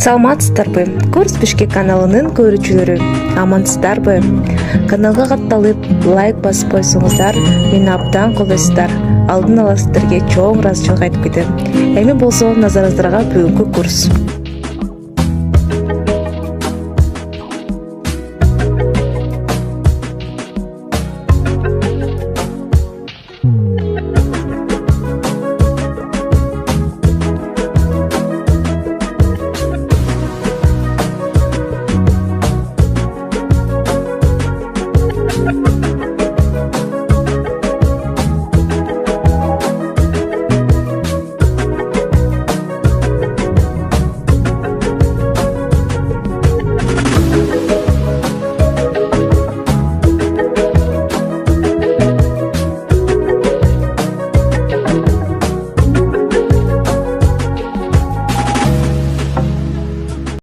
Саламатсыздарбы? Курс Бишкек каналынын көрүүчүлөрү амансыздарбы? Каналга катталып, лайк басып койсоңуздар, мени абдан колдойсуздар. Алдын ала сиздерге чоң ыраазычылык айтып кетем. Эми болсо назарыңыздарга бүгүнкү курс.